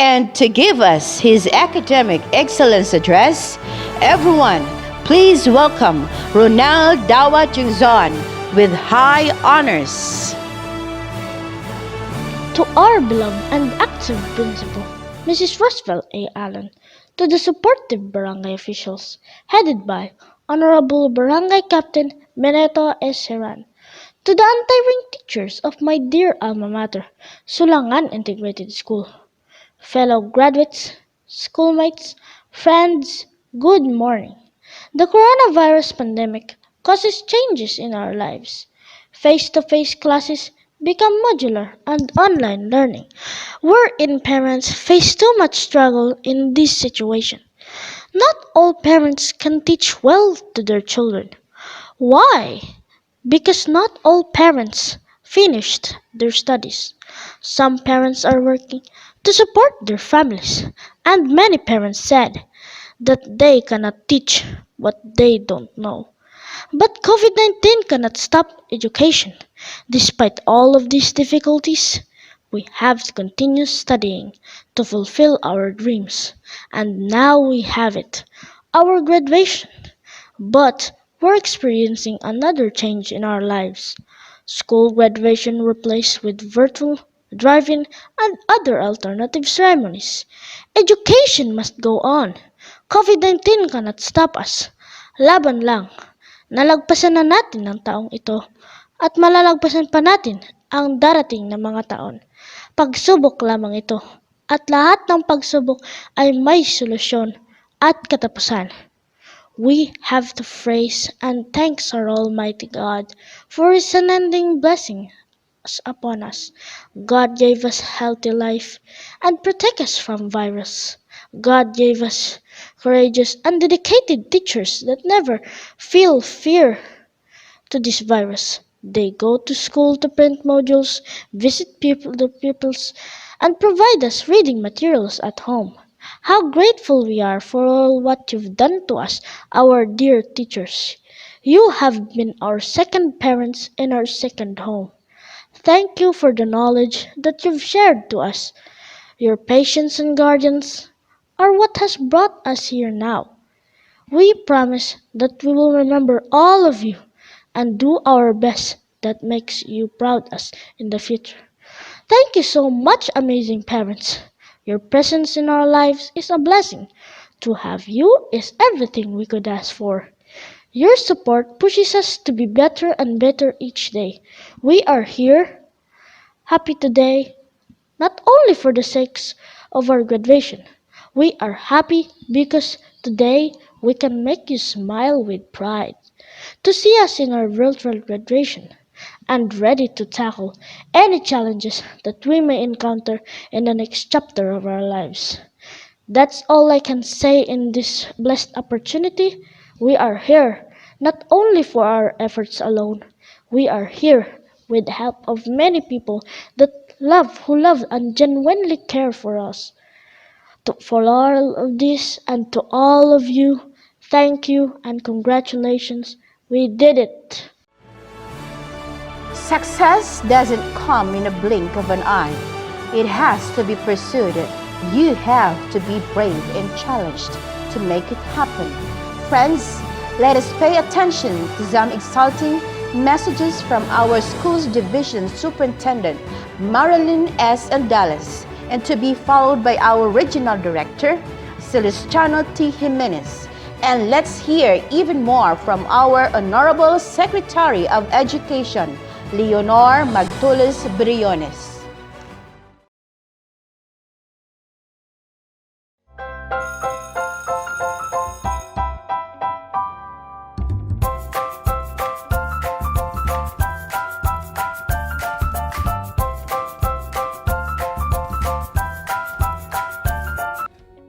And to give us his academic excellence address, everyone, please welcome Ronald Dawa Jingzon with high honors. To our beloved and active principal, Mrs. Roosevelt A. Allen, to the supportive barangay officials, headed by Honorable Barangay Captain Beneto S. Heran, to the untiring teachers of my dear alma mater, Sulangan Integrated School, fellow graduates, schoolmates, friends, good morning. The coronavirus pandemic causes changes in our lives. Face-to-face classes become modular and online learning, wherein parents face too much struggle in this situation. Not all parents can teach well to their children. Why? Because not all parents finished their studies. Some parents are working to support their families, and many parents said that they cannot teach what they don't know. But COVID-19 cannot stop education. Despite all of these difficulties, we have to continue studying to fulfill our dreams. And now we have it, our graduation. But we're experiencing another change in our lives. School graduation replaced with virtual, drive-in, and other alternative ceremonies. Education must go on. COVID-19 cannot stop us. Laban lang. Nalagpasan na natin ang taong ito at malalagpasan pa natin ang darating na mga taon. Pagsubok lamang ito at lahat ng pagsubok ay may solusyon at katapusan. We have to praise and thanks our Almighty God for His unending blessing upon us. God gave us healthy life and protect us from virus. God gave us courageous and dedicated teachers that never feel fear to this virus. They go to school to print modules, visit the pupils, and provide us reading materials at home. How grateful we are for all what you've done to us, our dear teachers. You have been our second parents and our second home. Thank you for the knowledge that you've shared to us. Your patience and guardians are what has brought us here now. We promise that we will remember all of you and do our best that makes you proud us in the future. Thank you so much, amazing parents. Your presence in our lives is a blessing. To have you is everything we could ask for. Your support pushes us to be better and better each day. We are here, happy today, not only for the sake of our graduation. We are happy because today we can make you smile with pride to see us in our virtual graduation and ready to tackle any challenges that we may encounter in the next chapter of our lives. That's all I can say in this blessed opportunity. We are here not only for our efforts alone. We are here with the help of many people that who love and genuinely care for us. For all of this and to all of you, thank you and congratulations. We did it. Success doesn't come in a blink of an eye. It has to be pursued. You have to be brave and challenged to make it happen. Friends, let us pay attention to some exciting messages from our school's division superintendent, Marilyn S. Andales, and to be followed by our regional director, Celestiano T. Jimenez. And let's hear even more from our Honorable Secretary of Education, Leonor Magtulis Briones.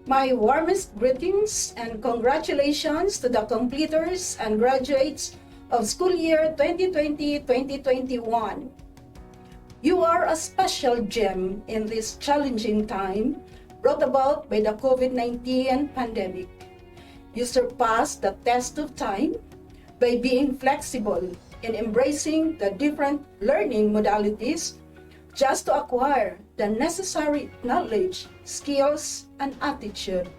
My warmest greetings and congratulations to the completers and graduates of school year 2020-2021. You are a special gem in this challenging time brought about by the COVID-19 pandemic. You surpassed the test of time by being flexible in embracing the different learning modalities just to acquire the necessary knowledge, skills, and attitude,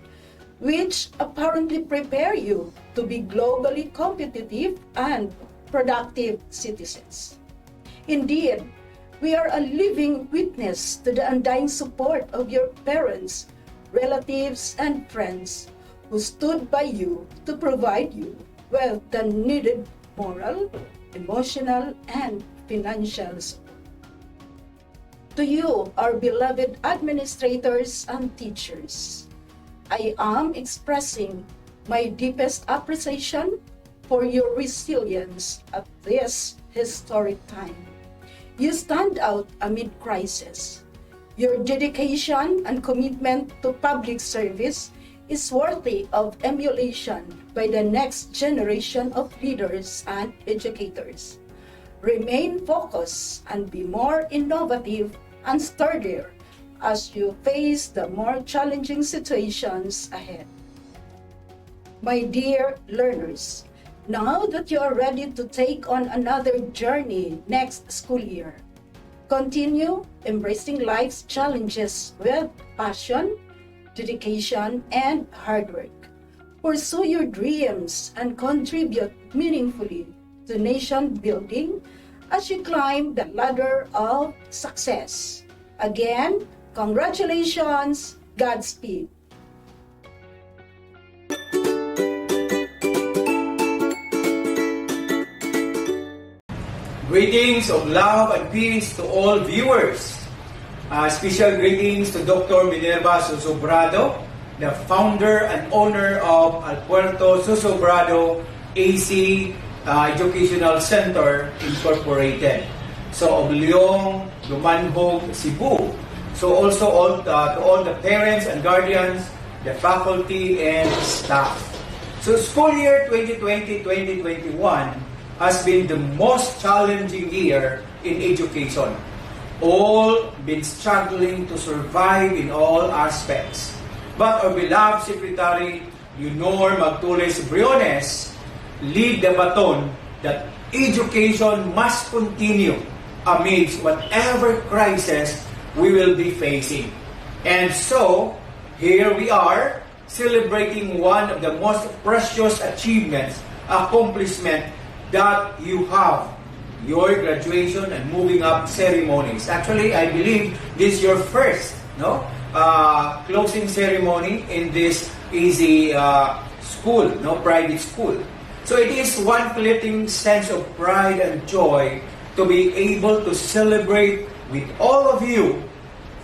which apparently prepare you to be globally competitive and productive citizens. Indeed, we are a living witness to the undying support of your parents, relatives, and friends who stood by you to provide you with the needed moral, emotional, and financial support. To you, our beloved administrators and teachers, I am expressing my deepest appreciation for your resilience at this historic time. You stand out amid crisis. Your dedication and commitment to public service is worthy of emulation by the next generation of leaders and educators. Remain focused and be more innovative and sturdier as you face the more challenging situations ahead. My dear learners, now that you are ready to take on another journey next school year, continue embracing life's challenges with passion, dedication, and hard work. Pursue your dreams and contribute meaningfully to nation building as you climb the ladder of success. Again, congratulations, Godspeed. Greetings of love and peace to all viewers. Special greetings to Dr. Minerva Susobrado, the founder and owner of Alpuerto Susobrado AC Educational Center Incorporated. So, of Leong, Dumanhog, Cebu. So, also to all the parents and guardians, the faculty and staff. So, school year 2020-2021 has been the most challenging year in education. All been struggling to survive in all aspects. But our beloved Secretary Leonor Magtules Briones lead the baton that education must continue amidst whatever crisis we will be facing. And so, here we are celebrating one of the most precious accomplishment that you have, your graduation and moving up ceremonies. Actually, I believe this is your first closing ceremony in this easy school, private school. So it is one fleeting sense of pride and joy to be able to celebrate with all of you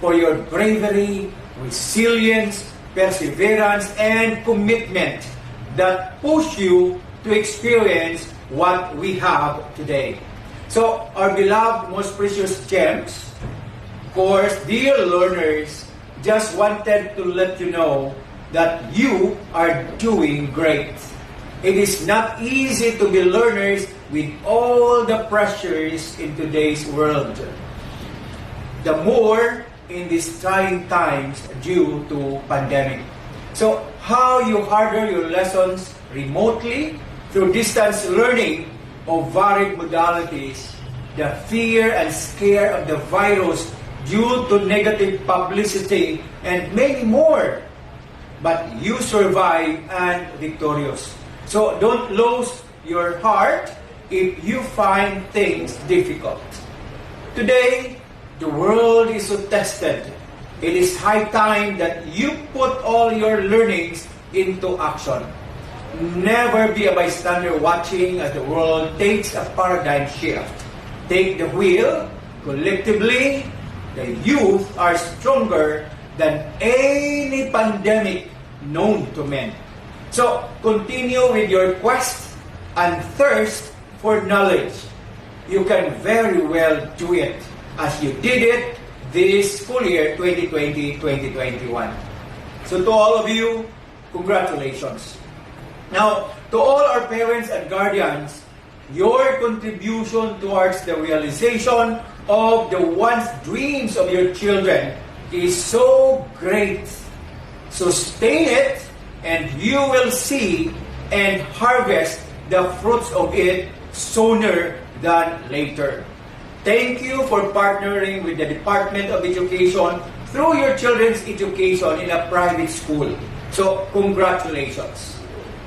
for your bravery, resilience, perseverance, and commitment that push you to experience what we have today. So, our beloved, most precious gems, of course, dear learners, just wanted to let you know that you are doing great. It is not easy to be learners with all the pressures in today's world. The more in these trying times due to pandemic. So, how you harder your lessons remotely through distance learning of varied modalities, the fear and scare of the virus due to negative publicity, and many more. But you survive and victorious. So don't lose your heart if you find things difficult. Today, the world is so tested. It is high time that you put all your learnings into action. Never be a bystander watching as the world takes a paradigm shift. Take the wheel. Collectively, the youth are stronger than any pandemic known to men. So, continue with your quest and thirst for knowledge. You can very well do it as you did it this school year 2020-2021. So to all of you, congratulations. Now, to all our parents and guardians, your contribution towards the realization of the once dreams of your children is so great. Sustain it, and you will see and harvest the fruits of it sooner than later. Thank you for partnering with the Department of Education through your children's education in a private school. So, congratulations.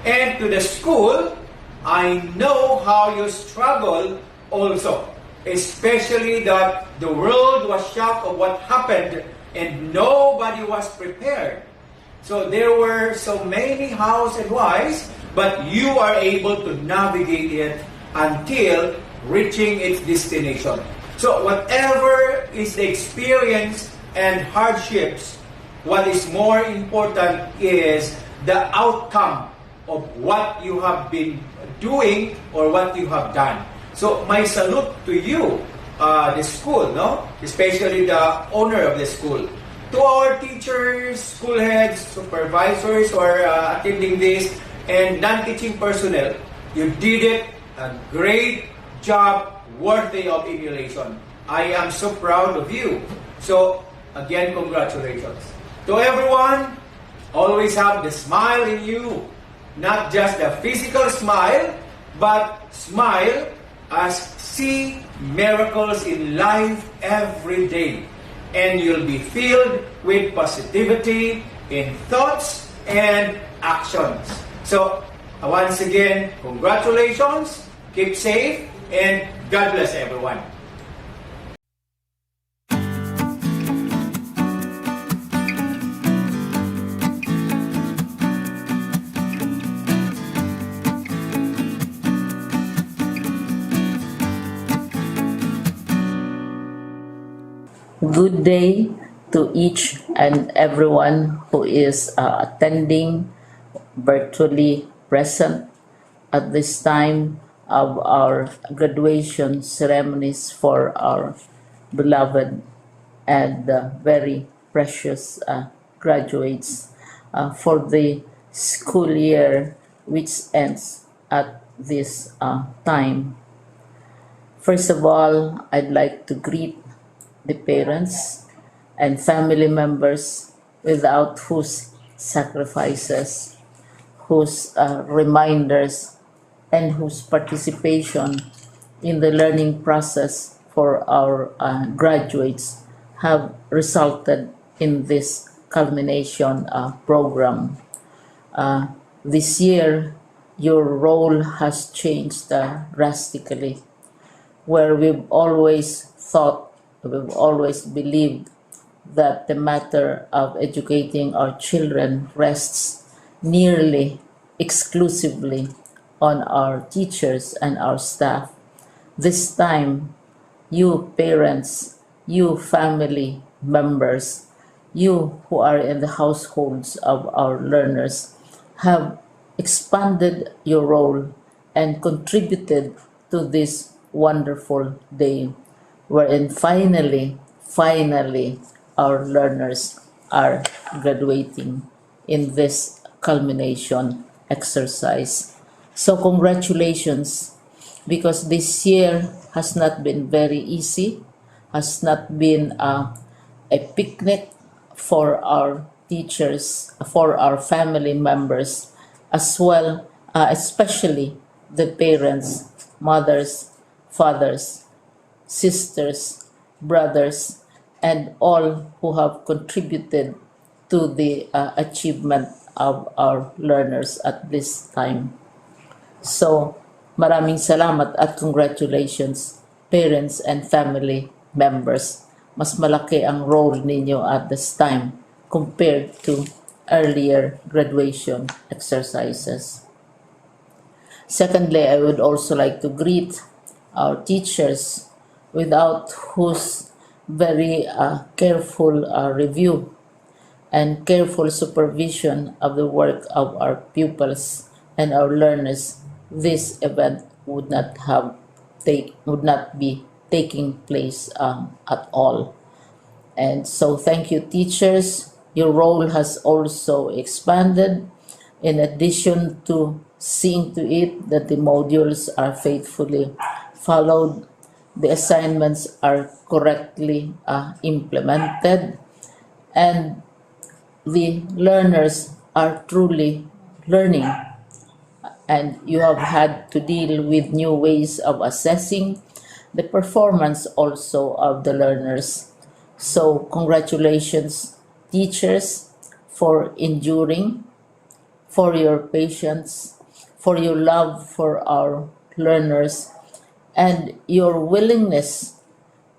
And to the school, I know how you struggle also, especially that the world was shocked of what happened and nobody was prepared. So there were so many hows and whys, but you are able to navigate it until reaching its destination. So whatever is the experience and hardships, what is more important is the outcome of what you have been doing or what you have done. So my salute to you, the school, no? Especially the owner of the school. To our teachers, school heads, supervisors who are attending this, and non-teaching personnel, you did it a great job worthy of emulation. I am so proud of you. So again, congratulations. To everyone, always have the smile in you. Not just the physical smile, but smile as see miracles in life every day. And you'll be filled with positivity in thoughts and actions. So, once again, congratulations, keep safe, and God bless everyone. Good day to each and everyone who is attending virtually present at this time of our graduation ceremonies for our beloved and very precious graduates for the school year which ends at this time. First of all, I'd like to greet the parents and family members without whose sacrifices, whose reminders, and whose participation in the learning process for our graduates have resulted in this culmination program. This year, your role has changed drastically, where we've always believed that the matter of educating our children rests nearly exclusively on our teachers and our staff. This time, you parents, you family members, you who are in the households of our learners have expanded your role and contributed to this wonderful day, wherein finally, our learners are graduating in this culmination exercise. So congratulations, because this year has not been very easy, has not been a picnic for our teachers, for our family members, as well, especially the parents, mothers, fathers, sisters, brothers, and all who have contributed to the achievement of our learners at this time. So, maraming salamat at congratulations, parents and family members. Mas malaki ang role ninyo at this time compared to earlier graduation exercises. Secondly, I would also like to greet our teachers, without whose very careful review and careful supervision of the work of our pupils and our learners, this event would not be taking place at all. And so thank you, teachers. Your role has also expanded, in addition to seeing to it that the modules are faithfully followed, the assignments are correctly implemented, and the learners are truly learning. And you have had to deal with new ways of assessing the performance also of the learners. So, congratulations, teachers, for enduring, for your patience, for your love for our learners, and your willingness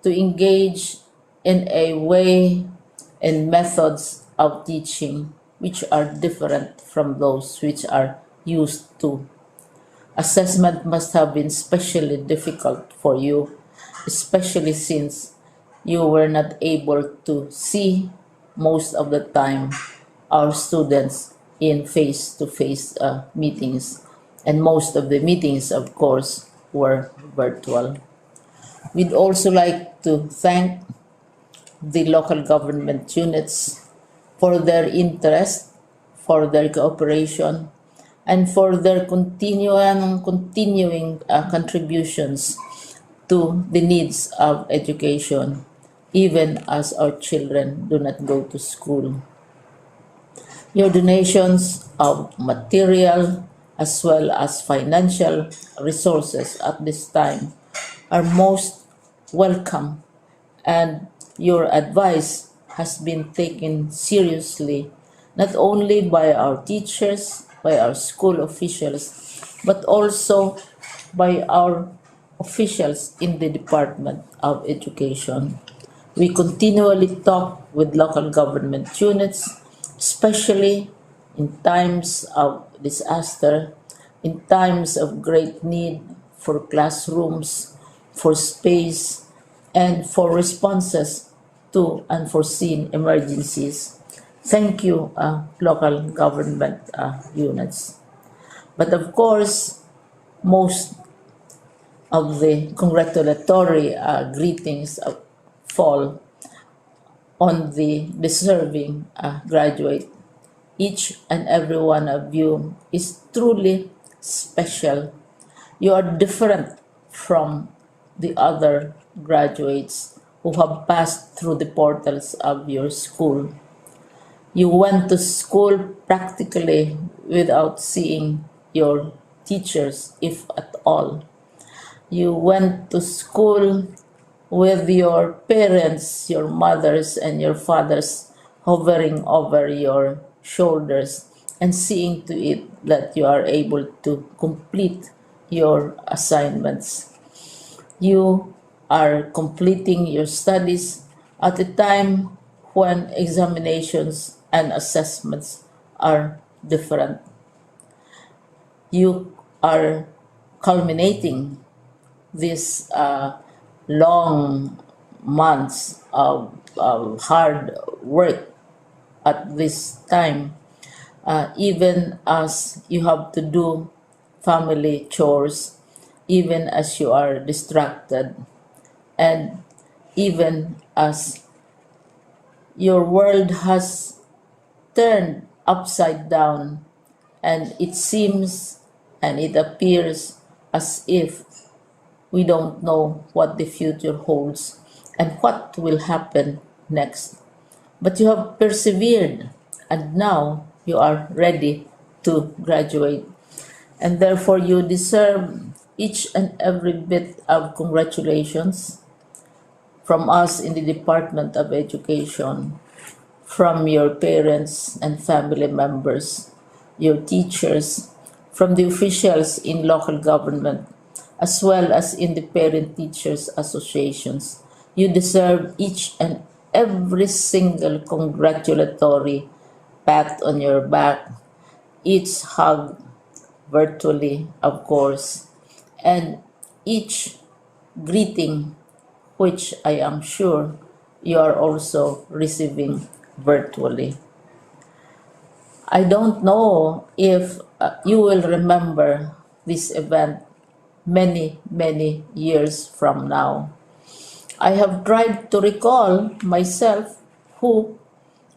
to engage in a way and methods of teaching which are different from those which are used to. Assessment must have been especially difficult for you, especially since you were not able to see most of the time our students in face to face meetings, and most of the meetings, of course, were virtual. We'd also like to thank the local government units for their interest, for their cooperation, and for their continuing contributions to the needs of education, even as our children do not go to school. Your donations of material as well as financial resources at this time are most welcome, and your advice has been taken seriously not only by our teachers, by our school officials, but also by our officials in the Department of Education. We continually talk with local government units, especially in times of disaster, in times of great need for classrooms, for space, and for responses to unforeseen emergencies. Thank you, local government units. But of course, most of the congratulatory greetings fall on the deserving graduate. Each and every one of you is truly special. You are different from the other graduates who have passed through the portals of your school. You went to school practically without seeing your teachers, if at all. You went to school with your parents, your mothers, and your fathers hovering over your shoulders and seeing to it that you are able to complete your assignments. You are completing your studies at a time when examinations and assessments are different. You are culminating these long months of hard work at this time, even as you have to do family chores, even as you are distracted, and even as your world has turned upside down, and it seems and it appears as if we don't know what the future holds and what will happen next. But you have persevered, and now you are ready to graduate. And therefore, you deserve each and every bit of congratulations from us in the Department of Education, from your parents and family members, your teachers, from the officials in local government, as well as in the parent teachers associations. You deserve each and every single congratulatory pat on your back, each hug virtually, of course, and each greeting, which I am sure you are also receiving virtually. I don't know if you will remember this event many, many years from now. I have tried to recall myself who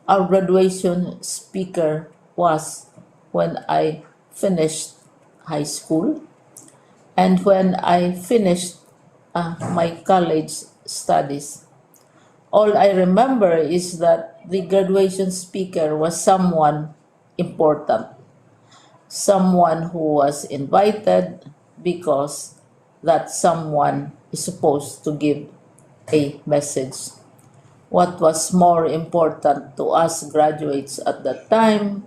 our graduation speaker was when I finished high school and when I finished my college studies. All I remember is that the graduation speaker was someone important, someone who was invited because that someone is supposed to give a message. What was more important to us graduates at that time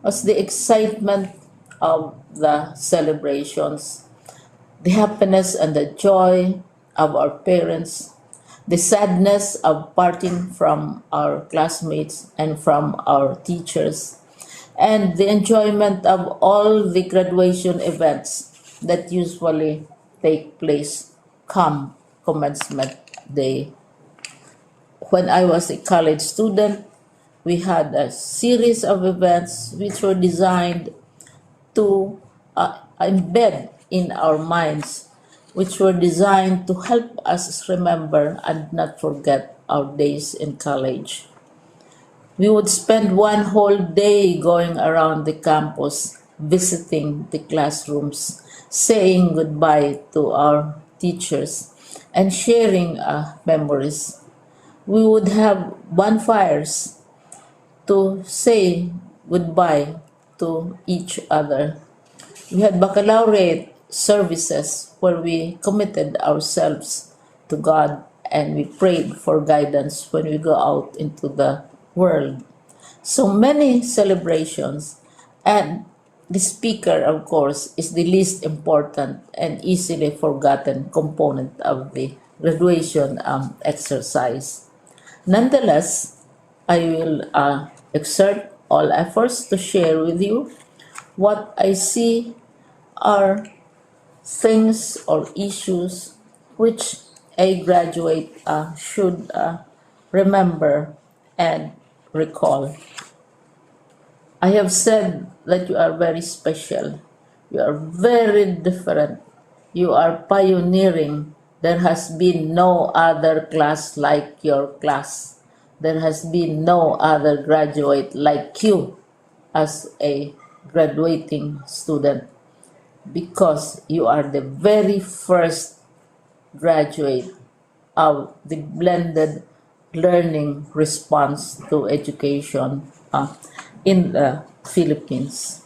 was the excitement of the celebrations, the happiness and the joy of our parents, the sadness of parting from our classmates and from our teachers, and the enjoyment of all the graduation events that usually take place come commencement day. When I was a college student, we had a series of events which were designed to embed in our minds, which were designed to help us remember and not forget our days in college. We would spend one whole day going around the campus, visiting the classrooms, saying goodbye to our teachers, and sharing memories. We would have bonfires to say goodbye to each other. We had baccalaureate services where we committed ourselves to God and we prayed for guidance when we go out into the world. So many celebrations, and the speaker, of course, is the least important and easily forgotten component of the graduation exercise. Nonetheless, I will exert all efforts to share with you what I see are things or issues which a graduate should remember and recall. I have said that you are very special. You are very different. You are pioneering. There has been no other class like your class. There has been no other graduate like you as a graduating student, because you are the very first graduate of the blended learning response to education in the Philippines.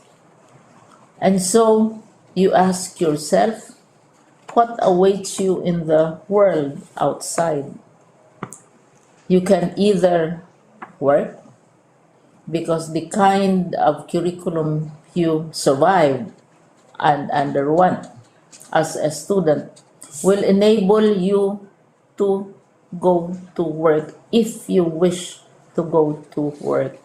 And so you ask yourself, what awaits you in the world outside? You can either work, because the kind of curriculum you survived and underwent as a student will enable you to go to work if you wish to go to work.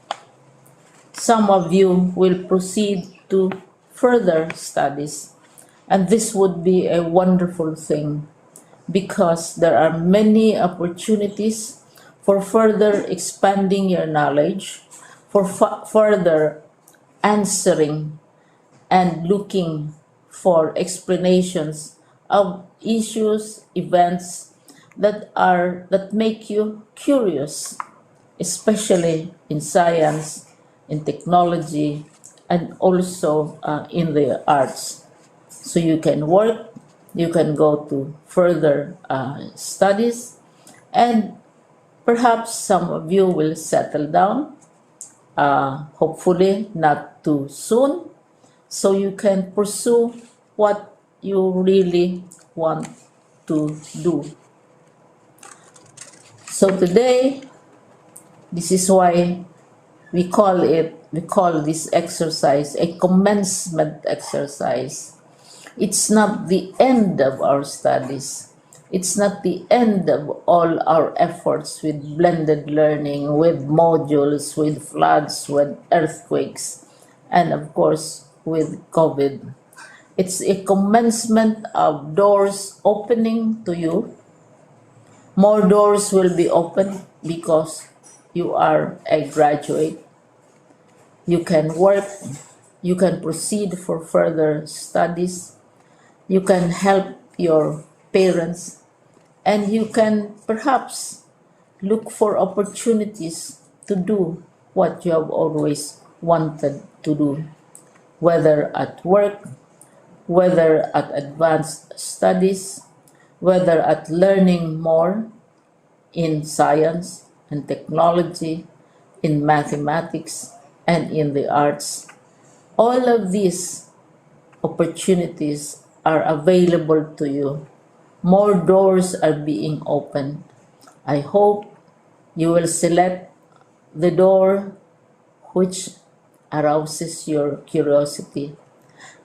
Some of you will proceed to further studies, and this would be a wonderful thing because there are many opportunities for further expanding your knowledge, for further answering and looking for explanations of issues, events that make you curious, especially in science, in technology, and also in the arts. So you can work, you can go to further studies, and perhaps some of you will settle down, hopefully not too soon, so you can pursue what you really want to do. So today, this is why we call this exercise a commencement exercise. It's not the end of our studies. It's not the end of all our efforts with blended learning, with modules, with floods, with earthquakes, and of course with COVID. It's a commencement of doors opening to you. More doors will be opened because you are a graduate. You can work, you can proceed for further studies, you can help your parents, and you can perhaps look for opportunities to do what you have always wanted to do, whether at work, whether at advanced studies, whether at learning more in science and technology, in mathematics, and in the arts. All of these opportunities are available to you More doors are being opened. I hope you will select the door which arouses your curiosity,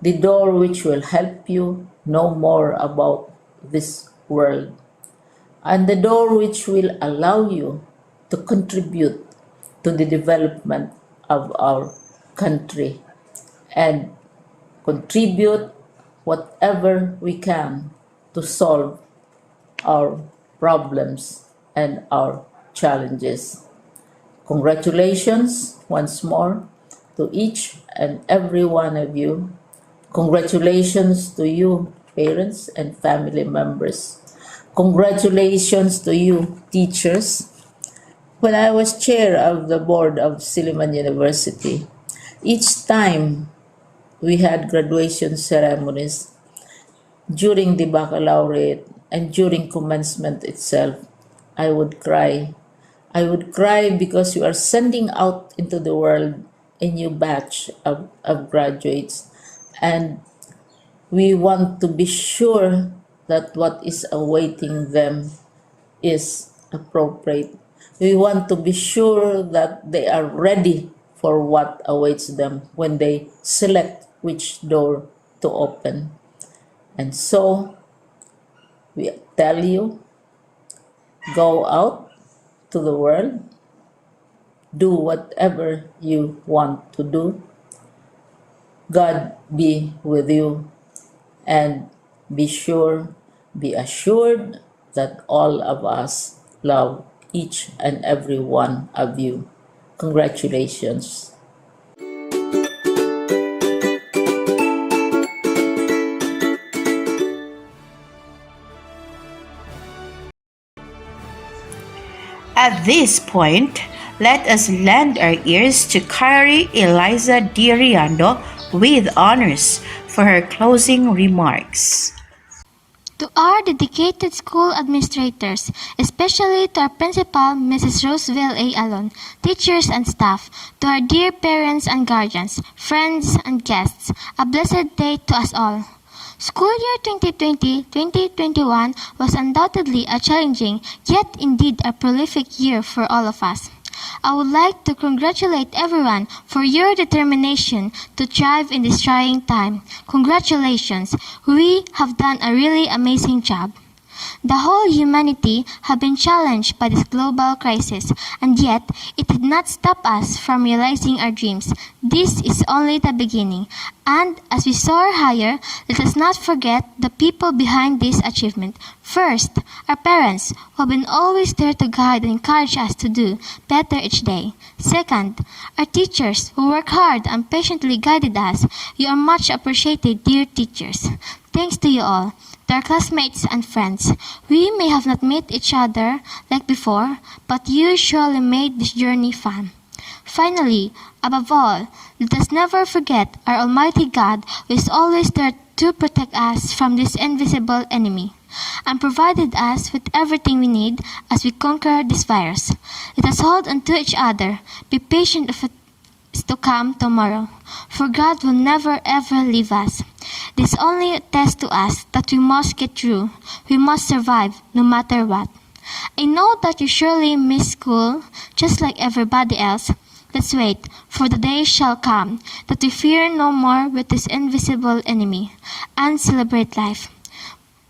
the door which will help you know more about this world, and the door which will allow you to contribute to the development of our country and contribute whatever we can to solve our problems and our challenges. Congratulations once more to each and every one of you. Congratulations to you, parents and family members. Congratulations to you, teachers. When I was chair of the board of Sulangan University, each time we had graduation ceremonies during the baccalaureate and during commencement itself, I would cry. I would cry because you are sending out into the world a new batch of graduates, and we want to be sure that what is awaiting them is appropriate. We want to be sure that they are ready for what awaits them when they select which door to open. And so we tell you, go out to the world, do whatever you want to do. God be with you, and be assured that all of us love each and every one of you. Congratulations. At this point, let us lend our ears to Kari Eliza D. Riando with honors for her closing remarks. To our dedicated school administrators, especially to our principal, Mrs. Roseville A. Alon, teachers and staff, to our dear parents and guardians, friends and guests, a blessed day to us all. School year 2020-2021 was undoubtedly a challenging, yet indeed a prolific year for all of us. I would like to congratulate everyone for your determination to thrive in this trying time. Congratulations! We have done a really amazing job. The whole humanity have been challenged by this global crisis, and yet it did not stop us from realizing our dreams. This is only the beginning, and as we soar higher, let us not forget the people behind this achievement. First, our parents, who have been always there to guide and encourage us to do better each day. Second, our teachers, who work hard and patiently guided us. You are much appreciated, dear teachers. Thanks to you all. To our classmates and friends, we may have not met each other like before, but you surely made this journey fun. Finally, above all, let us never forget our Almighty God who is always there to protect us from this invisible enemy and provided us with everything we need as we conquer this virus. Let us hold on to each other, be patient of it is to come tomorrow, for God will never ever leave us. This only attests to us that we must get through, we must survive no matter what. I know that you surely miss school, just like everybody else. Let's wait, for the day shall come that we fear no more with this invisible enemy, and celebrate life.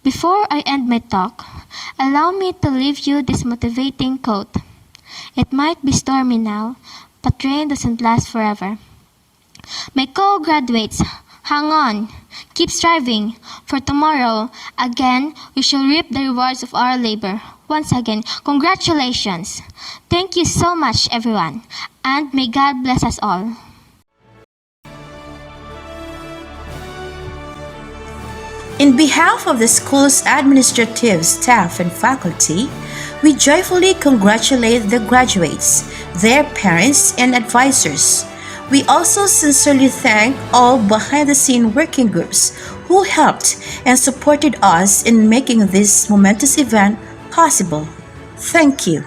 Before I end my talk, allow me to leave you this motivating quote. It might be stormy now, but rain doesn't last forever. My co-graduates, hang on, keep striving, for tomorrow, again, we shall reap the rewards of our labor. Once again, congratulations! Thank you so much, everyone, and may God bless us all. In behalf of the school's administrative staff and faculty, we joyfully congratulate the graduates, their parents, and advisors. We also sincerely thank all behind-the-scene working groups who helped and supported us in making this momentous event possible. Thank you.